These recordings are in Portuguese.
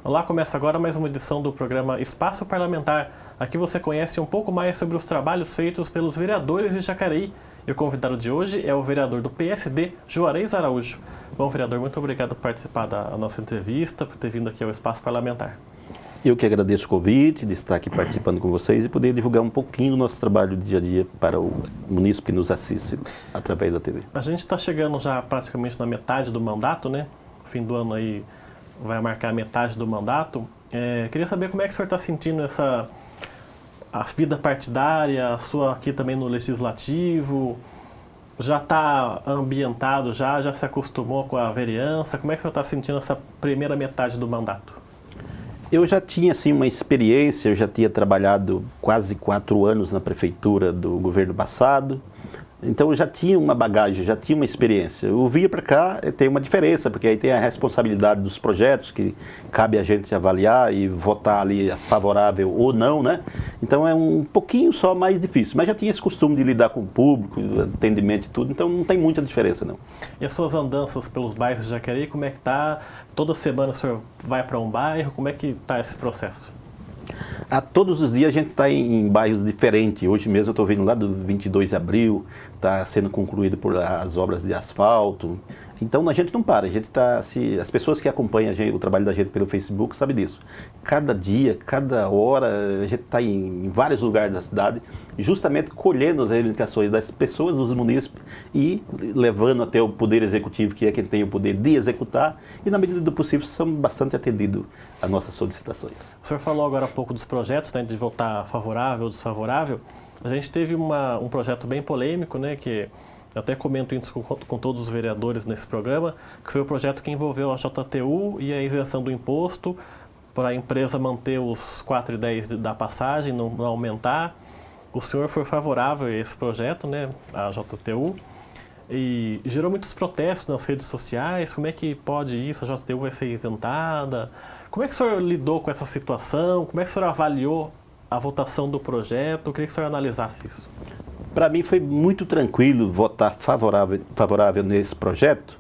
Olá, começa agora mais uma edição do programa Espaço Parlamentar. Aqui você conhece um pouco mais sobre os trabalhos feitos pelos vereadores de Jacareí. E o convidado de hoje é o vereador do PSD, Juarez Araújo. Bom, vereador, muito obrigado por participar da nossa entrevista, por ter vindo aqui ao Espaço Parlamentar. Eu que agradeço o convite de estar aqui participando com vocês e poder divulgar um pouquinho do nosso trabalho do dia a dia para o munícipe que nos assiste através da TV. A gente está chegando já praticamente na metade do mandato, né? O fim do ano aí vai marcar a metade do mandato. Queria saber como é que o senhor está sentindo a vida partidária, a sua aqui também no Legislativo. Já está ambientado, já se acostumou com a vereança? Como é que o senhor está sentindo essa primeira metade do mandato? Eu já tinha assim, uma experiência, eu já tinha trabalhado quase 4 anos na prefeitura do governo passado. Então eu já tinha uma bagagem, já tinha uma experiência. Eu vinha para cá, tem uma diferença, porque aí tem a responsabilidade dos projetos, que cabe a gente avaliar e votar ali favorável ou não, né? Então é um pouquinho só mais difícil. Mas já tinha esse costume de lidar com o público, atendimento e tudo, então não tem muita diferença não. E as suas andanças pelos bairros de Jacareí, como é que tá? Toda semana o senhor vai para um bairro, como é que tá esse processo? Todos os dias a gente está em bairros diferentes. Hoje mesmo eu estou vindo lá do 22 de abril, está sendo concluído por as obras de asfalto. Então a gente não para, a gente está, as pessoas que acompanham o trabalho da gente pelo Facebook sabem disso. Cada dia, cada hora, a gente está em vários lugares da cidade, justamente colhendo as reivindicações das pessoas, dos munícipes e levando até o Poder Executivo, que é quem tem o poder de executar, e na medida do possível são bastante atendidos às nossas solicitações. O senhor falou agora há pouco dos projetos, né, de votar favorável ou desfavorável. A gente teve um projeto bem polêmico, né, que eu até comento isso com todos os vereadores nesse programa, que foi o projeto que envolveu a JTU e a isenção do imposto para a empresa manter os 4,10 da passagem, não aumentar. O senhor foi favorável a esse projeto, né, a JTU, e gerou muitos protestos nas redes sociais. Como é que pode isso? A JTU vai ser isentada? Como é que o senhor lidou com essa situação? Como é que o senhor avaliou a votação do projeto? Eu queria que o senhor analisasse isso. Para mim foi muito tranquilo votar favorável nesse projeto,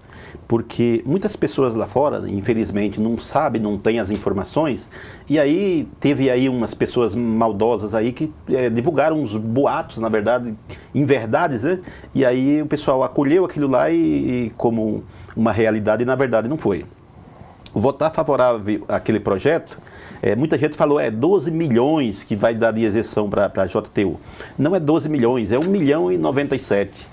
porque muitas pessoas lá fora, infelizmente, não sabem, não têm as informações, e aí teve aí umas pessoas maldosas aí que divulgaram uns boatos, na verdade, inverdades, né? E aí o pessoal acolheu aquilo lá e como uma realidade, e na verdade não foi. Votar favorável àquele projeto, muita gente falou 12 milhões que vai dar de isenção para a JTU. Não é 12 milhões, é 1.097.000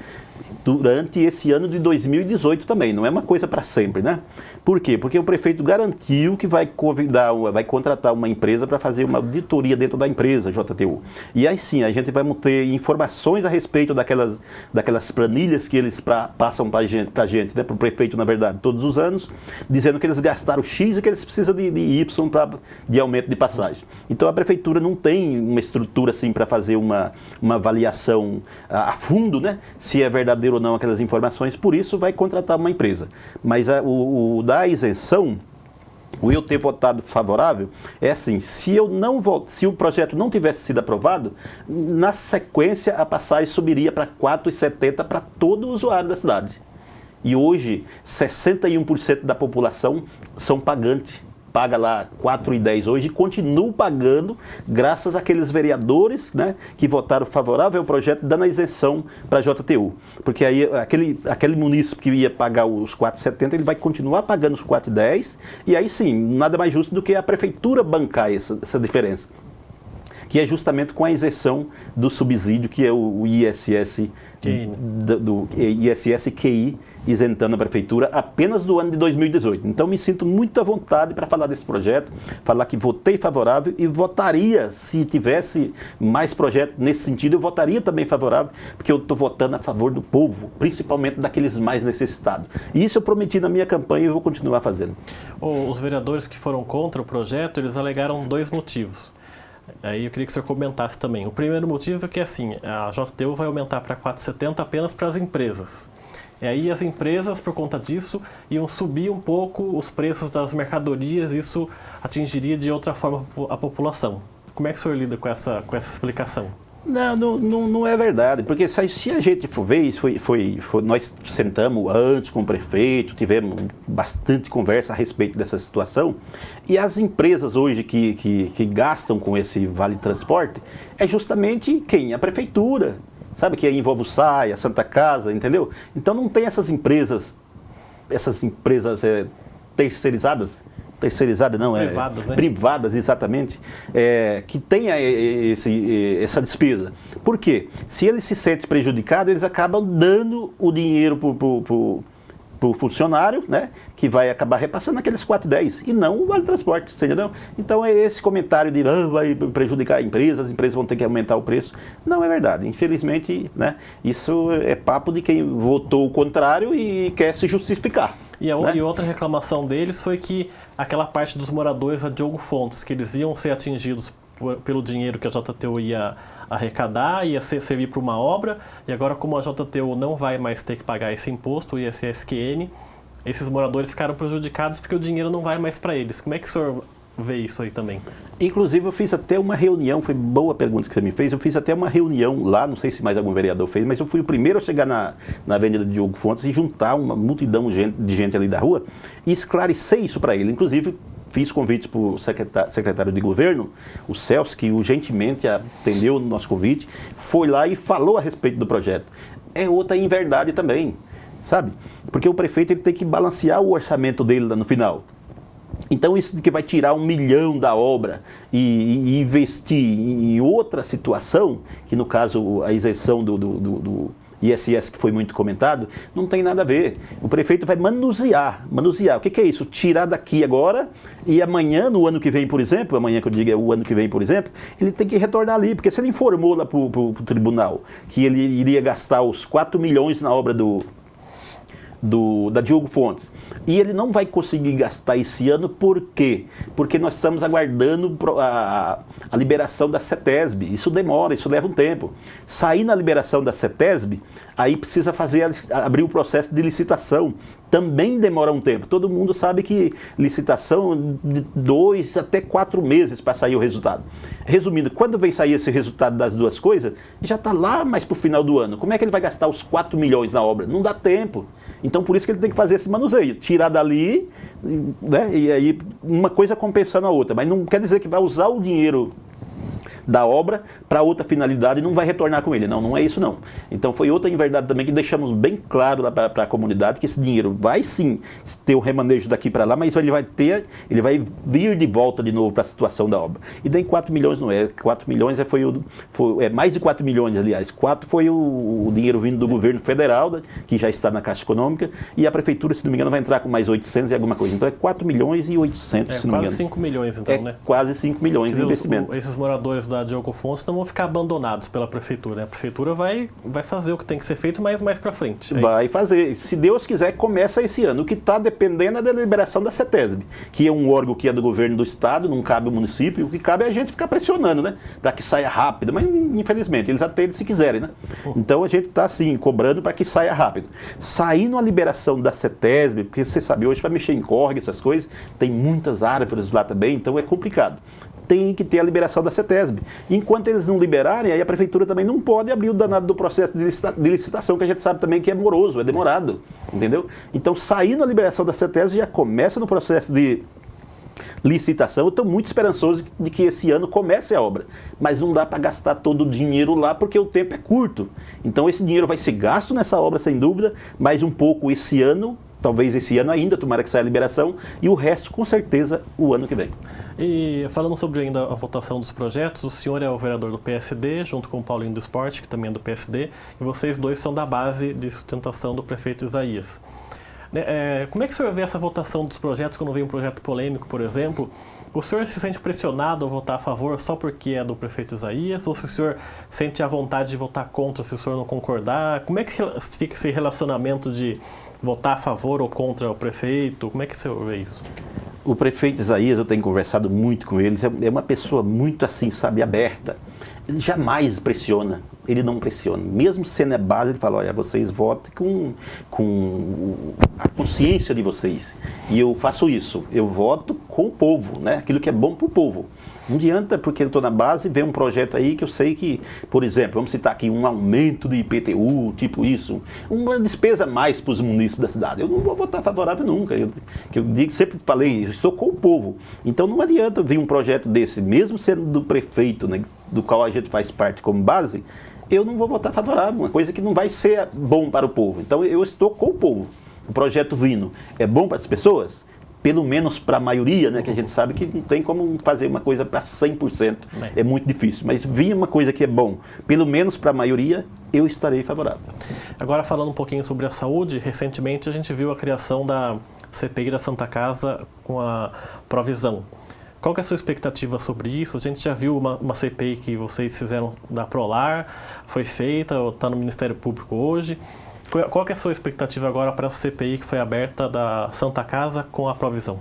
durante esse ano de 2018 também, não é uma coisa para sempre, né? Por quê? Porque o prefeito garantiu que vai contratar uma empresa para fazer uma auditoria dentro da empresa, JTU. E aí sim, a gente vai ter informações a respeito daquelas planilhas que eles passam para a gente, né, para o prefeito, na verdade, todos os anos, dizendo que eles gastaram X e que eles precisam de Y de aumento de passagem. Então a prefeitura não tem uma estrutura assim para fazer uma avaliação a fundo, né, se é verdadeiro ou não aquelas informações, por isso vai contratar uma empresa. Mas da isenção, o eu ter votado favorável é assim, se o projeto não tivesse sido aprovado, na sequência a passagem subiria para 4,70 para todo usuário da cidade. E hoje, 61% da população são pagantes. Paga lá 4,10 hoje e continua pagando graças àqueles vereadores, né, que votaram favorável ao projeto dando a isenção para a JTU. Porque aí aquele munícipe que ia pagar os 4,70, ele vai continuar pagando os 4,10 e aí sim, nada mais justo do que a prefeitura bancar essa diferença. Que é justamente com a isenção do subsídio, que é o ISS, do ISS-QI, isentando a prefeitura apenas do ano de 2018. Então me sinto muito à vontade para falar desse projeto, falar que votei favorável e votaria, se tivesse mais projetos nesse sentido, eu votaria também favorável, porque eu estou votando a favor do povo, principalmente daqueles mais necessitados. E isso eu prometi na minha campanha e vou continuar fazendo. Os vereadores que foram contra o projeto, eles alegaram 2 motivos. Aí eu queria que o senhor comentasse também. O primeiro motivo é que assim, a JTU vai aumentar para 4,70 apenas para as empresas. E aí as empresas, por conta disso, iam subir um pouco os preços das mercadorias, isso atingiria de outra forma a população. Como é que o senhor lida com essa explicação? Não é verdade, porque se a gente for ver, nós sentamos antes com o prefeito, tivemos bastante conversa a respeito dessa situação, e as empresas hoje que gastam com esse Vale Transporte é justamente quem? A prefeitura, sabe, que envolve o SAI, a Santa Casa, entendeu? Então não tem essas empresas terceirizadas não, privadas, né? Privadas, exatamente, que tenha essa despesa. Por quê? Se ele se sente prejudicado, eles acabam dando o dinheiro para o funcionário, né, que vai acabar repassando aqueles 4,10 e não o Vale Transporte, você entendeu? Então é esse comentário de vai prejudicar a empresa, as empresas vão ter que aumentar o preço. Não é verdade, infelizmente, né, isso é papo de quem votou o contrário e quer se justificar. E outra reclamação deles foi que aquela parte dos moradores da Diogo Fontes, que eles iam ser atingidos pelo dinheiro que a JTU ia arrecadar, ia servir para uma obra, e agora como a JTU não vai mais ter que pagar esse imposto, o ISSQN, esses moradores ficaram prejudicados porque o dinheiro não vai mais para eles. Como é que o senhor vê isso aí também? Inclusive eu fiz até uma reunião, foi boa a pergunta que você me fez, eu fiz até uma reunião lá, não sei se mais algum vereador fez, mas eu fui o primeiro a chegar na Avenida de Diogo Fontes e juntar uma multidão de gente ali da rua e esclarecer isso para ele. Inclusive fiz convites para o secretário de governo, o Celso, que gentilmente atendeu o nosso convite, foi lá e falou a respeito do projeto. É outra inverdade também, sabe? Porque o prefeito ele tem que balancear o orçamento dele lá no final. Então isso de que vai tirar 1 milhão da obra e investir em outra situação, que no caso a isenção do ISS que foi muito comentado, não tem nada a ver. O prefeito vai manusear. O que é isso? Tirar daqui agora e amanhã, no ano que vem, por exemplo, amanhã que eu digo é o ano que vem, por exemplo, ele tem que retornar ali, porque se ele informou lá para o tribunal que ele iria gastar os 4 milhões na obra da Diogo Fontes, e ele não vai conseguir gastar esse ano, por quê? Porque nós estamos aguardando a liberação da CETESB, isso demora, isso leva um tempo. Sair na liberação da CETESB, aí precisa abrir o processo de licitação, também demora um tempo. Todo mundo sabe que licitação de 2 até 4 meses para sair o resultado. Resumindo, quando vem sair esse resultado das duas coisas, já está lá mais para o final do ano. Como é que ele vai gastar os 4 milhões na obra? Não dá tempo. Então, por isso que ele tem que fazer esse manuseio, tirar dali, né, e aí uma coisa compensando a outra. Mas não quer dizer que vai usar o dinheiro da obra para outra finalidade e não vai retornar com ele. Não é isso não. Então foi outra inverdade também que deixamos bem claro para a comunidade que esse dinheiro vai sim ter o remanejo daqui para lá, mas ele vai vir de volta de novo para a situação da obra. E daí 4 milhões não é. 4 milhões é mais de 4 milhões, aliás. 4 foi o dinheiro vindo do governo federal, que já está na Caixa Econômica, e a prefeitura, se não me engano, vai entrar com mais 800 e alguma coisa. Então é 4 milhões e 800, se não me engano. Quase 5 milhões, então, né? Quase 5 milhões de investimento. Esses moradores da Diogo Fontes não vão ficar abandonados pela prefeitura, né? A prefeitura vai fazer o que tem que ser feito, mas mais para frente. Vai fazer. Se Deus quiser, começa esse ano. O que está dependendo é da deliberação da CETESB, que é um órgão que é do governo do estado, não cabe ao município. O que cabe é a gente ficar pressionando, né? Para que saia rápido. Mas, infelizmente, eles atendem se quiserem, né? Então, a gente está, assim, cobrando para que saia rápido. Saindo a liberação da CETESB, porque você sabe, hoje para mexer em córrego, essas coisas, tem muitas árvores lá também, então é complicado. Tem que ter a liberação da CETESB. Enquanto eles não liberarem, aí a prefeitura também não pode abrir o danado do processo de licitação, que a gente sabe também que é moroso, é demorado, entendeu? Então, saindo a liberação da CETESB, já começa no processo de licitação. Eu estou muito esperançoso de que esse ano comece a obra, mas não dá para gastar todo o dinheiro lá, porque o tempo é curto. Então, esse dinheiro vai ser gasto nessa obra, sem dúvida, mais um pouco esse ano, talvez esse ano ainda, tomara que saia a liberação, e o resto, com certeza, o ano que vem. E falando sobre ainda a votação dos projetos, o senhor é o vereador do PSD, junto com o Paulinho do Esporte, que também é do PSD, e vocês dois são da base de sustentação do prefeito Isaías. Como é que o senhor vê essa votação dos projetos quando vem um projeto polêmico, por exemplo? O senhor se sente pressionado a votar a favor só porque é do prefeito Isaías? Ou se o senhor sente a vontade de votar contra se o senhor não concordar? Como é que fica esse relacionamento de votar a favor ou contra o prefeito? Como é que o senhor vê isso? O prefeito Isaías, eu tenho conversado muito com ele, é uma pessoa muito assim, sabe, aberta. Ele jamais pressiona, ele não pressiona. Mesmo sendo a base, ele fala, olha, vocês votem com a consciência de vocês. E eu faço isso, eu voto com o povo, né? Aquilo que é bom para o povo. Não adianta, porque eu estou na base, ver um projeto aí que eu sei que, por exemplo, vamos citar aqui um aumento de IPTU, tipo isso, uma despesa a mais para os munícipes da cidade. Eu não vou votar favorável nunca. Sempre falei, eu estou com o povo. Então não adianta vir um projeto desse, mesmo sendo do prefeito, né, do qual a gente faz parte como base, eu não vou votar favorável, uma coisa que não vai ser bom para o povo. Então eu estou com o povo. O projeto vindo é bom para as pessoas? Pelo menos para a maioria, né, que a gente sabe que não tem como fazer uma coisa para 100%, é muito difícil. Mas vir uma coisa que é bom, pelo menos para a maioria, eu estarei favorável. Agora, falando um pouquinho sobre a saúde, recentemente a gente viu a criação da CPI da Santa Casa com a Provisão. Qual que é a sua expectativa sobre isso? A gente já viu uma CPI que vocês fizeram da Prolar, foi feita, está no Ministério Público hoje. Qual que é a sua expectativa agora para a CPI que foi aberta da Santa Casa com a Provisão?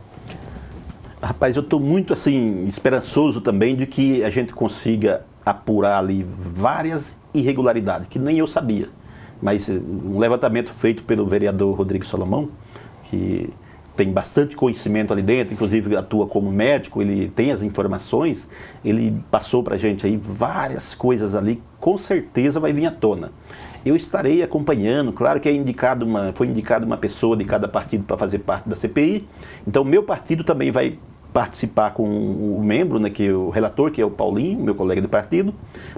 Rapaz, eu estou muito assim esperançoso também de que a gente consiga apurar ali várias irregularidades, que nem eu sabia. Mas um levantamento feito pelo vereador Rodrigo Salomão, que tem bastante conhecimento ali dentro, inclusive atua como médico, ele tem as informações, ele passou para a gente aí várias coisas ali, com certeza vai vir à tona. Eu estarei acompanhando, claro que foi indicada uma pessoa de cada partido para fazer parte da CPI, então meu partido também vai participar com o membro, né, que é o relator, que é o Paulinho, meu colega de partido,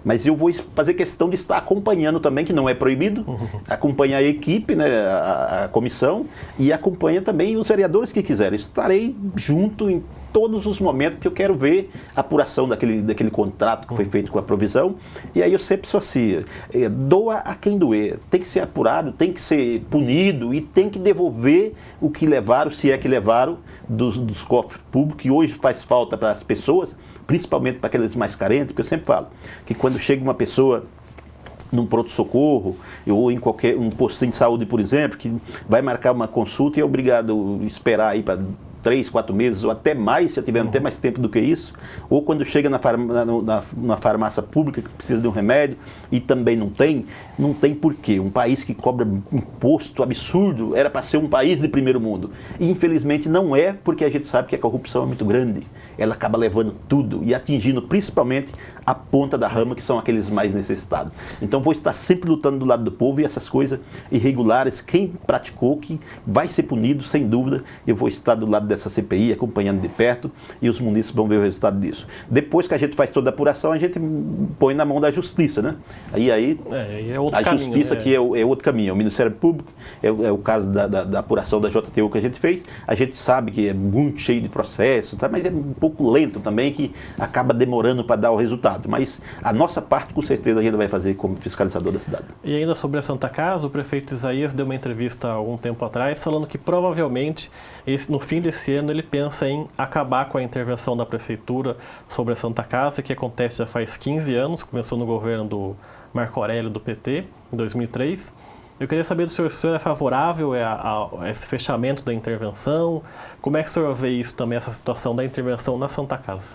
mas eu vou fazer questão de estar acompanhando também, que não é proibido, acompanhar a equipe, né, a comissão, e acompanha também os vereadores que quiserem. Estarei junto em todos os momentos que eu quero ver a apuração daquele contrato que foi feito com a Provisão, e aí eu sempre sou assim, doa a quem doer, tem que ser apurado, tem que ser punido e tem que devolver o que levaram, se é que levaram, dos cofres públicos, que hoje faz falta para as pessoas, principalmente para aqueles mais carentes, porque eu sempre falo que quando chega uma pessoa num pronto-socorro ou em qualquer um postinho de saúde, por exemplo, que vai marcar uma consulta e é obrigado a esperar aí para 3, 4 meses ou até mais, se tiver até mais tempo do que isso, ou quando chega na farmácia pública que precisa de um remédio e também não tem porquê. Um país que cobra imposto absurdo era para ser um país de primeiro mundo. E infelizmente não é, porque a gente sabe que a corrupção é muito grande. Ela acaba levando tudo e atingindo principalmente a ponta da rama, que são aqueles mais necessitados. Então vou estar sempre lutando do lado do povo e essas coisas irregulares, quem praticou, que vai ser punido, sem dúvida, eu vou estar do lado dessa CPI, acompanhando de perto, e os munícipes vão ver o resultado disso. Depois que a gente faz toda a apuração, a gente põe na mão da justiça, né? Aí é outro caminho, justiça, né? que é outro caminho, é o Ministério Público, é o caso da apuração da JTU que a gente fez. A gente sabe que é muito cheio de processo, tá? Mas é um pouco lento também, que acaba demorando para dar o resultado. Mas a nossa parte, com certeza, a gente vai fazer como fiscalizador da cidade. E ainda sobre a Santa Casa, o prefeito Isaías deu uma entrevista há algum tempo atrás, falando que provavelmente no fim desse ano ele pensa em acabar com a intervenção da prefeitura sobre a Santa Casa, que acontece já faz 15 anos, começou no governo do Marco Aurélio do PT, em 2003. Eu queria saber do senhor se o senhor é favorável a esse fechamento da intervenção. Como é que o senhor vê isso também, essa situação da intervenção na Santa Casa?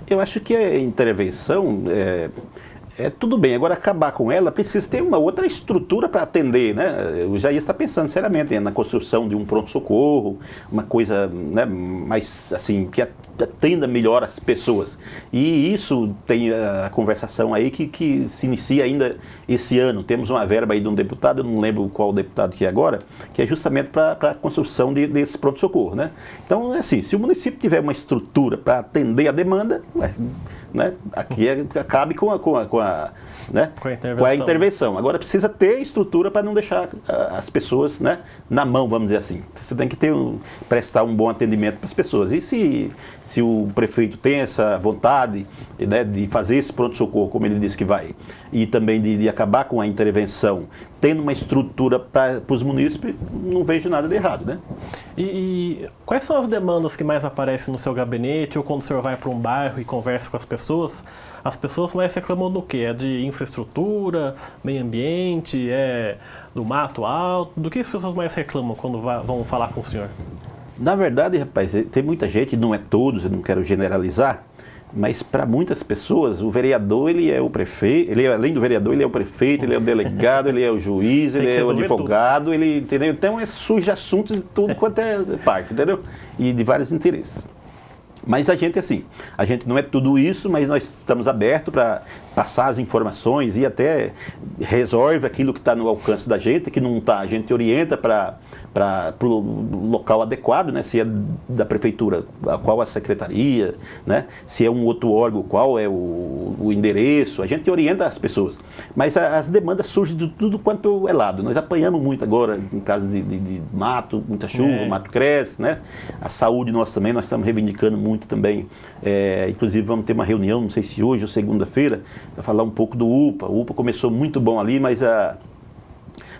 Eu acho que a intervenção tudo bem, agora acabar com ela precisa ter uma outra estrutura para atender, né? O Jair está pensando seriamente na construção de um pronto-socorro, uma coisa, né, mais assim, que atenda melhor as pessoas. E isso tem a conversação aí que se inicia ainda esse ano. Temos uma verba aí de um deputado, eu não lembro qual deputado que é agora, que é justamente para a construção desse pronto-socorro, né? Então, assim, se o município tiver uma estrutura para atender a demanda, né, aqui cabe com a intervenção. Agora precisa ter estrutura para não deixar as pessoas, né, na mão, vamos dizer assim. Você tem que prestar um bom atendimento para as pessoas. E se o prefeito tem essa vontade, né, de fazer esse pronto-socorro, como ele disse que vai, e também de acabar com a intervenção, tendo uma estrutura para os munícipes, não vejo nada de errado, né? E quais são as demandas que mais aparecem no seu gabinete, ou quando o senhor vai para um bairro e conversa com as pessoas mais reclamam do quê? É de infraestrutura, meio ambiente, é do mato alto? Do que as pessoas mais reclamam quando vão falar com o senhor? Na verdade, rapaz, tem muita gente, não é todos, eu não quero generalizar, mas para muitas pessoas o vereador, ele é o prefeito, além do vereador, ele é o prefeito, ele é o delegado, ele é o juiz, ele é o advogado, ele, entendeu? Então surge assuntos de tudo quanto é parte, entendeu? E de vários interesses. Mas a gente, assim, a gente não é tudo isso, mas nós estamos abertos para passar as informações e até resolve aquilo que está no alcance da gente, que não está, a gente orienta para o local adequado, né? Se é da prefeitura, qual a secretaria, né? Se é um outro órgão, qual é o endereço, a gente orienta as pessoas. Mas as demandas surgem de tudo quanto é lado. Nós apanhamos muito agora, em caso de mato, muita chuva, o mato cresce, né? A saúde nossa também, nós estamos reivindicando muito também. Inclusive vamos ter uma reunião, não sei se hoje ou segunda-feira, para falar um pouco do UPA. O UPA começou muito bom ali, mas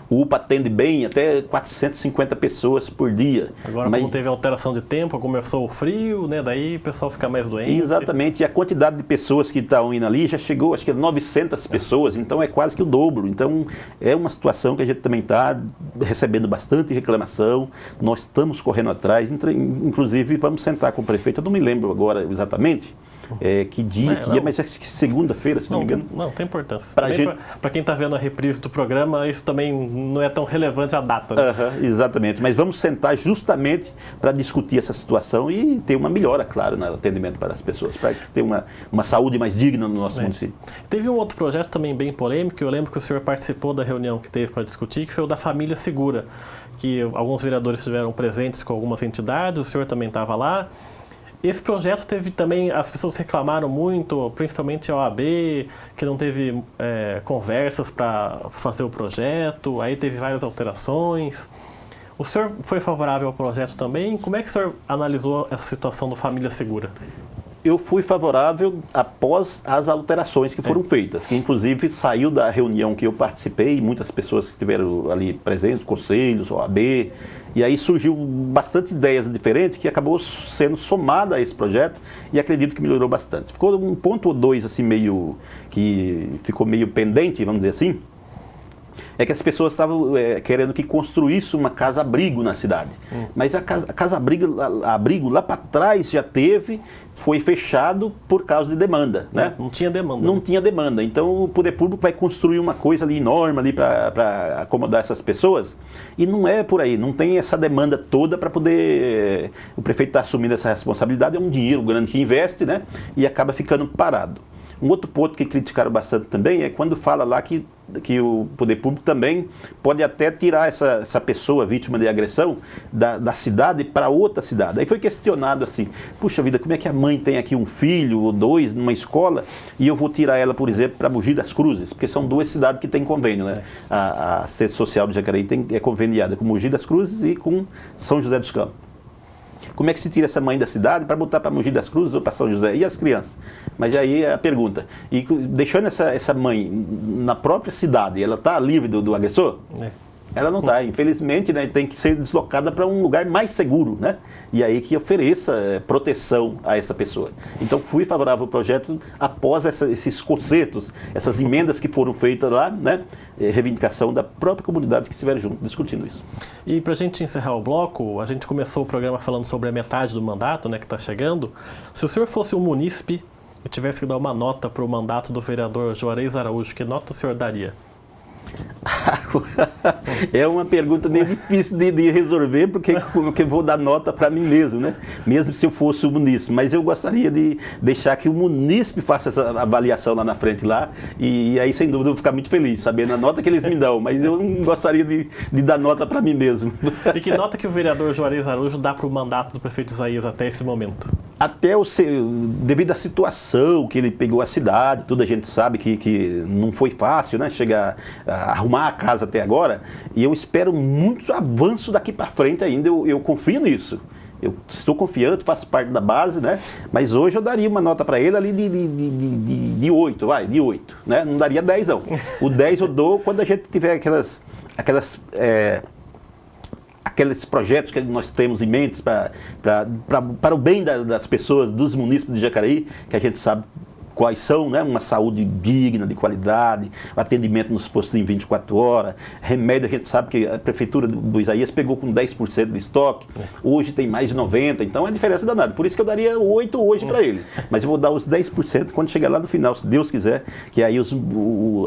o UPA atende bem até 450 pessoas por dia. Agora, como teve alteração de tempo, começou o frio, né? Daí o pessoal fica mais doente. Exatamente, e a quantidade de pessoas que estão indo ali já chegou, acho que 900 pessoas, então é quase que o dobro. Então é uma situação que a gente também está recebendo bastante reclamação, nós estamos correndo atrás, inclusive vamos sentar com o prefeito, eu não me lembro agora exatamente, que dia, que dia, mas é segunda-feira, se não me engano. Não, tem importância. Para quem está vendo a reprise do programa, isso também não é tão relevante a data. Né? Exatamente, mas vamos sentar justamente para discutir essa situação e ter uma melhora, claro, no atendimento para as pessoas, para ter uma saúde mais digna no nosso município. Teve um outro projeto também bem polêmico, eu lembro que o senhor participou da reunião que teve para discutir, que foi o da Família Segura, que alguns vereadores estiveram presentes com algumas entidades, o senhor também estava lá. Esse projeto teve também, as pessoas reclamaram muito, principalmente a OAB, que não teve conversas para fazer o projeto, aí teve várias alterações. O senhor foi favorável ao projeto também? Como é que o senhor analisou essa situação do Família Segura? Eu fui favorável após as alterações que foram feitas, que inclusive saiu da reunião que eu participei, muitas pessoas que estiveram ali presentes, conselhos, OAB, e aí surgiu bastante ideias diferentes que acabou sendo somada a esse projeto e acredito que melhorou bastante. Ficou um ponto ou dois assim que ficou meio pendente, vamos dizer assim, é que as pessoas estavam querendo que construísse uma casa-abrigo na cidade. Mas a casa-abrigo lá para trás já foi fechado por causa de demanda. Né? Não tinha demanda. Não tinha demanda. Então o poder público vai construir uma coisa ali enorme ali para acomodar essas pessoas. E não é por aí, não tem essa demanda toda para poder... O prefeito está assumindo essa responsabilidade, é um dinheiro grande que investe, né? E acaba ficando parado. Um outro ponto que criticaram bastante também é quando fala lá que o poder público também pode até tirar essa pessoa vítima de agressão da cidade para outra cidade. Aí foi questionado assim, puxa vida, como é que a mãe tem aqui um filho ou dois numa escola e eu vou tirar ela, por exemplo, para Mogi das Cruzes, porque são duas cidades que têm convênio, né? A Assistência Social do Jacareí é conveniada com Mogi das Cruzes e com São José dos Campos. Como é que se tira essa mãe da cidade para botar para Mogi das Cruzes ou para São José? E as crianças? Mas aí é a pergunta. E deixando essa mãe na própria cidade, ela está livre do agressor? Ela não está. Infelizmente, né, tem que ser deslocada para um lugar mais seguro, né? E aí que ofereça proteção a essa pessoa. Então, fui favorável ao projeto após esses concertos, essas emendas que foram feitas lá, né? Reivindicação da própria comunidade que estiveram junto discutindo isso. E para a gente encerrar o bloco, a gente começou o programa falando sobre a metade do mandato, né, que está chegando. Se o senhor fosse um munícipe e tivesse que dar uma nota para o mandato do vereador Juarez Araújo, que nota o senhor daria? É uma pergunta meio difícil de resolver, porque eu vou dar nota para mim mesmo, né? Mesmo se eu fosse o munícipe. Mas eu gostaria de deixar que o munícipe faça essa avaliação lá na frente, lá, e aí, sem dúvida, eu vou ficar muito feliz, sabendo a nota que eles me dão, mas eu não gostaria de dar nota para mim mesmo. E que nota que o vereador Juarez Araújo dá para o mandato do prefeito Isaías até esse momento? Até devido à situação que ele pegou a cidade, tudo a gente sabe que não foi fácil, né? Chegar a arrumar a casa até agora, e eu espero muitos avanços daqui para frente ainda, eu confio nisso. Eu estou confiante, faço parte da base, né? Mas hoje eu daria uma nota para ele ali de 8, de 8, né? Não daria 10 não. O 10 eu dou quando a gente tiver aqueles projetos que nós temos em mente para o bem das pessoas, dos munícipes de Jacareí, que a gente sabe quais são, né? Uma saúde digna, de qualidade, atendimento nos postos em 24 horas, remédio, a gente sabe que a prefeitura do Isaías pegou com 10% de estoque, hoje tem mais de 90%, então é diferença danada, por isso que eu daria 8 hoje para ele, mas eu vou dar os 10% quando chegar lá no final, se Deus quiser, que aí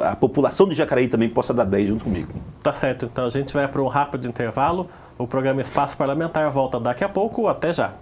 a população de Jacareí também possa dar 10 junto comigo. Tá certo, então a gente vai para um rápido intervalo, o programa Espaço Parlamentar volta daqui a pouco, até já.